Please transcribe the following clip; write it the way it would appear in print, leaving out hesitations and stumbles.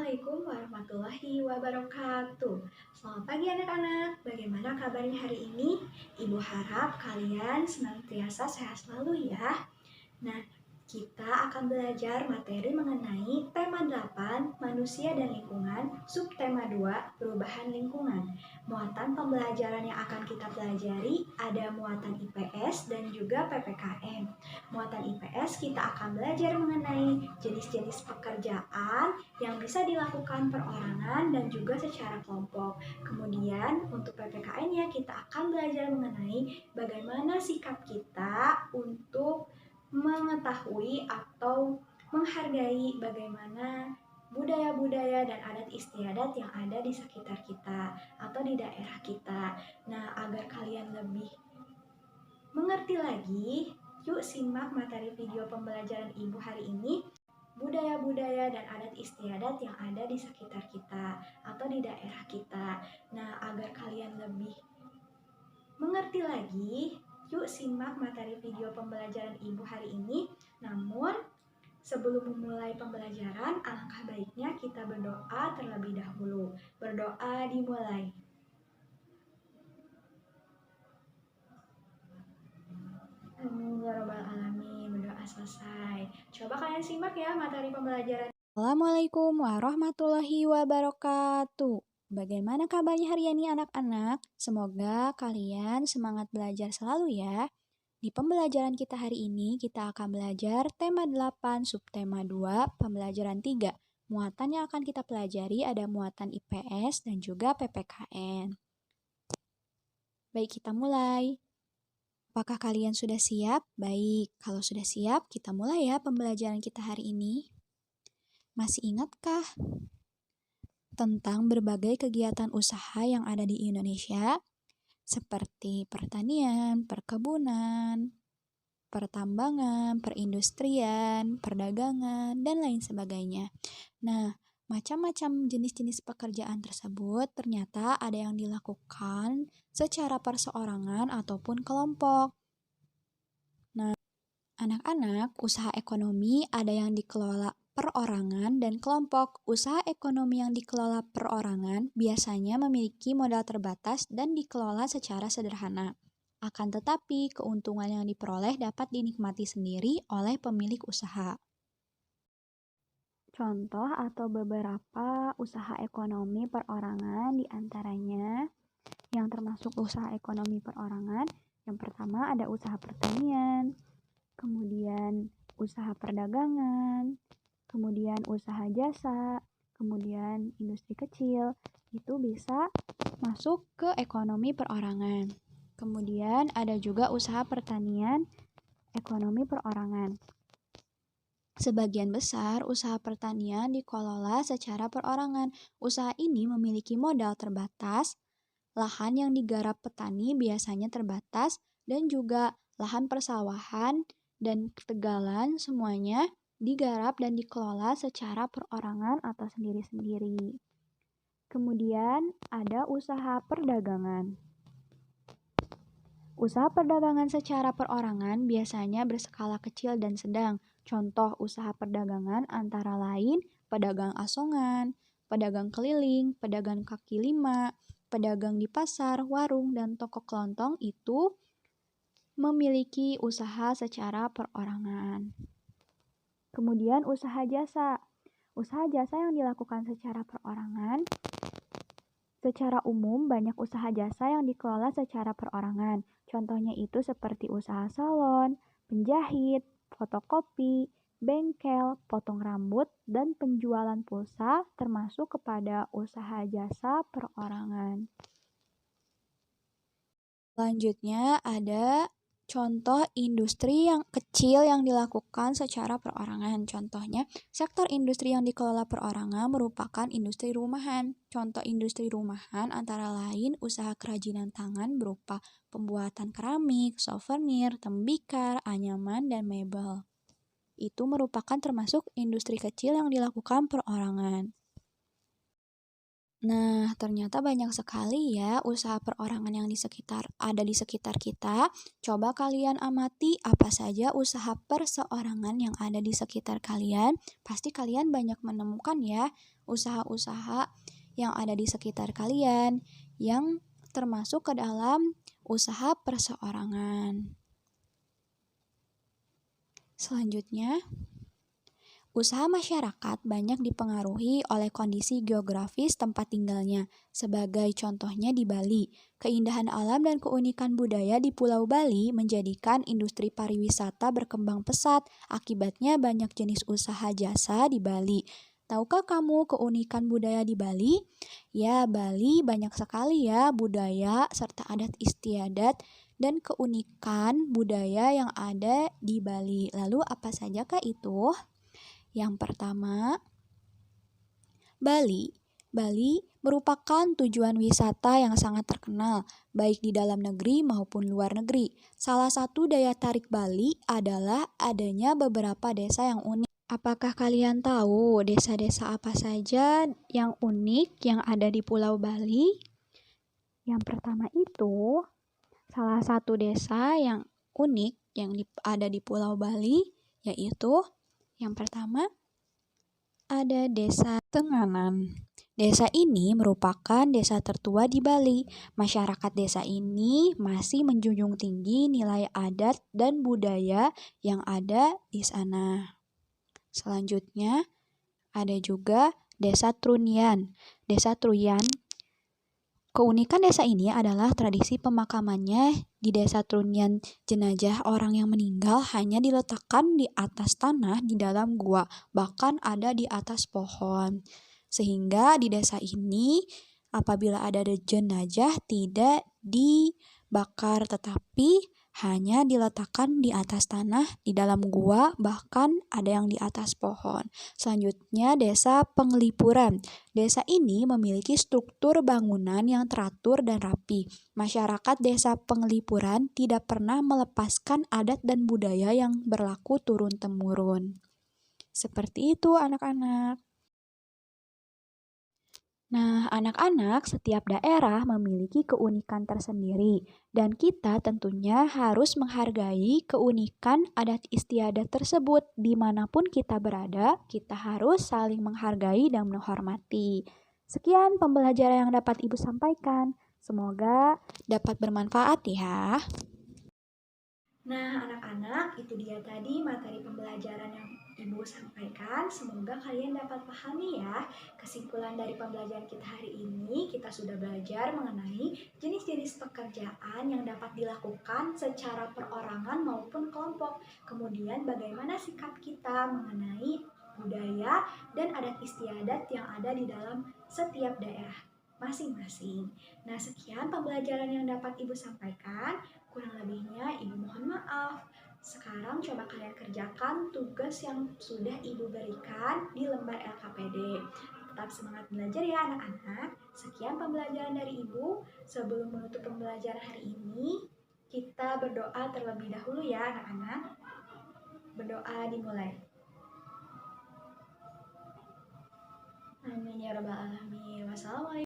Assalamualaikum warahmatullahi wabarakatuh. Selamat pagi anak-anak, bagaimana kabarnya hari ini? Ibu harap kalian senantiasa sehat selalu ya. Nah, kita akan belajar materi mengenai tema 8, manusia dan lingkungan, subtema 2, perubahan lingkungan. Muatan pembelajaran yang akan kita pelajari ada muatan IPS dan juga PPKN. Muatan IPS kita akan belajar mengenai jenis-jenis pekerjaan yang bisa dilakukan perorangan dan juga secara kelompok. Kemudian untuk PPKN-nya kita akan belajar mengenai bagaimana sikap kita untuk mengetahui atau menghargai bagaimana budaya-budaya dan adat istiadat yang ada di sekitar kita atau di daerah kita. Nah, agar kalian lebih mengerti lagi, yuk simak materi video pembelajaran Ibu hari ini, budaya-budaya dan adat istiadat yang ada di sekitar kita atau di daerah kita. Nah, agar kalian lebih mengerti lagi, yuk simak materi video pembelajaran Ibu hari ini. Namun, sebelum memulai pembelajaran, alangkah baiknya kita berdoa terlebih dahulu. Berdoa dimulai. Amin ya robbal alamin. Berdoa selesai. Coba kalian simak ya materi pembelajaran. Assalamualaikum warahmatullahi wabarakatuh. Bagaimana kabarnya hari ini anak-anak? Semoga kalian semangat belajar selalu ya. Di pembelajaran kita hari ini, kita akan belajar tema 8, subtema 2, pembelajaran 3. Muatan yang akan kita pelajari ada muatan IPS dan juga PPKN. Baik, kita mulai. Apakah kalian sudah siap? Baik, kalau sudah siap, kita mulai ya pembelajaran kita hari ini. Masih ingatkah tentang berbagai kegiatan usaha yang ada di Indonesia, seperti pertanian, perkebunan, pertambangan, perindustrian, perdagangan, dan lain sebagainya. Nah, macam-macam jenis-jenis pekerjaan tersebut ternyata ada yang dilakukan secara perseorangan ataupun kelompok. Nah, anak-anak, usaha ekonomi ada yang dikelola perorangan dan kelompok. Usaha ekonomi yang dikelola perorangan biasanya memiliki modal terbatas dan dikelola secara sederhana. Akan tetapi, keuntungan yang diperoleh dapat dinikmati sendiri oleh pemilik usaha. Contoh atau beberapa usaha ekonomi perorangan diantaranya yang termasuk usaha ekonomi perorangan. Yang pertama ada usaha pertanian, kemudian usaha perdagangan, kemudian usaha jasa, kemudian industri kecil, itu bisa masuk ke ekonomi perorangan. Kemudian ada juga usaha pertanian, ekonomi perorangan. Sebagian besar usaha pertanian dikelola secara perorangan. Usaha ini memiliki modal terbatas, lahan yang digarap petani biasanya terbatas, dan juga lahan persawahan dan ketegalan semuanya digarap dan dikelola secara perorangan atau sendiri-sendiri. Kemudian ada usaha perdagangan. Usaha perdagangan secara perorangan biasanya berskala kecil dan sedang. Contoh usaha perdagangan antara lain pedagang asongan, pedagang keliling, pedagang kaki lima, pedagang di pasar, warung, dan toko kelontong itu memiliki usaha secara perorangan. Kemudian usaha jasa. Usaha jasa yang dilakukan secara perorangan. Secara umum banyak usaha jasa yang dikelola secara perorangan. Contohnya itu seperti usaha salon, penjahit, fotokopi, bengkel, potong rambut, dan penjualan pulsa termasuk kepada usaha jasa perorangan. Selanjutnya ada contoh industri yang kecil yang dilakukan secara perorangan. Contohnya, sektor industri yang dikelola perorangan merupakan industri rumahan. Contoh industri rumahan antara lain usaha kerajinan tangan berupa pembuatan keramik, souvenir, tembikar, anyaman, dan mebel. Itu merupakan termasuk industri kecil yang dilakukan perorangan. Nah, ternyata banyak sekali ya usaha perorangan yang ada di sekitar kita. Coba kalian amati apa saja usaha perseorangan yang ada di sekitar kalian. Pasti kalian banyak menemukan ya usaha-usaha yang ada di sekitar kalian, yang termasuk ke dalam usaha perseorangan. Selanjutnya, usaha masyarakat banyak dipengaruhi oleh kondisi geografis tempat tinggalnya. Sebagai contohnya di Bali, keindahan alam dan keunikan budaya di Pulau Bali menjadikan industri pariwisata berkembang pesat. Akibatnya banyak jenis usaha jasa di Bali. Tahukah kamu keunikan budaya di Bali? Ya, Bali banyak sekali ya budaya serta adat istiadat dan keunikan budaya yang ada di Bali. Lalu apa sajakah itu? Yang pertama, Bali. Bali merupakan tujuan wisata yang sangat terkenal, baik di dalam negeri maupun luar negeri. Salah satu daya tarik Bali adalah adanya beberapa desa yang unik. Apakah kalian tahu desa-desa apa saja yang unik yang ada di Pulau Bali? Yang pertama itu, salah satu desa yang unik yang ada di Pulau Bali, yaitu yang pertama, ada Desa Tenganan. Desa ini merupakan desa tertua di Bali. Masyarakat desa ini masih menjunjung tinggi nilai adat dan budaya yang ada di sana. Selanjutnya, ada juga Desa Trunyan. Desa Trunyan, keunikan desa ini adalah tradisi pemakamannya di Desa Trunyan. Jenazah orang yang meninggal hanya diletakkan di atas tanah di dalam gua, bahkan ada di atas pohon. Sehingga di desa ini apabila ada jenazah tidak dibakar tetapi hanya diletakkan di atas tanah di dalam gua, bahkan ada yang di atas pohon. Selanjutnya, Desa Penglipuran. Desa ini memiliki struktur bangunan yang teratur dan rapi. Masyarakat Desa Penglipuran tidak pernah melepaskan adat dan budaya yang berlaku turun-temurun. Seperti itu anak-anak. Nah, anak-anak, setiap daerah memiliki keunikan tersendiri, dan kita tentunya harus menghargai keunikan adat istiadat tersebut. Dimanapun kita berada, kita harus saling menghargai dan menghormati. Sekian pembelajaran yang dapat Ibu sampaikan. Semoga dapat bermanfaat ya. Nah, anak-anak, itu dia tadi materi pembelajaran yang Ibu sampaikan. Semoga kalian dapat pahami ya. Kesimpulan dari pembelajaran kita hari ini, kita sudah belajar mengenai jenis-jenis pekerjaan yang dapat dilakukan secara perorangan maupun kelompok. Kemudian bagaimana sikap kita mengenai budaya dan adat istiadat yang ada di dalam setiap daerah masing-masing. Nah, sekian pembelajaran yang dapat Ibu sampaikan. Kurang lebihnya Ibu mohon maaf. Sekarang coba kalian kerjakan tugas yang sudah Ibu berikan di lembar LKPD. Tetap semangat belajar ya anak-anak. Sekian pembelajaran dari Ibu. Sebelum menutup pembelajaran hari ini, kita berdoa terlebih dahulu ya anak-anak. Berdoa dimulai. Amin ya rabbal alamin. Wassalamualaikum.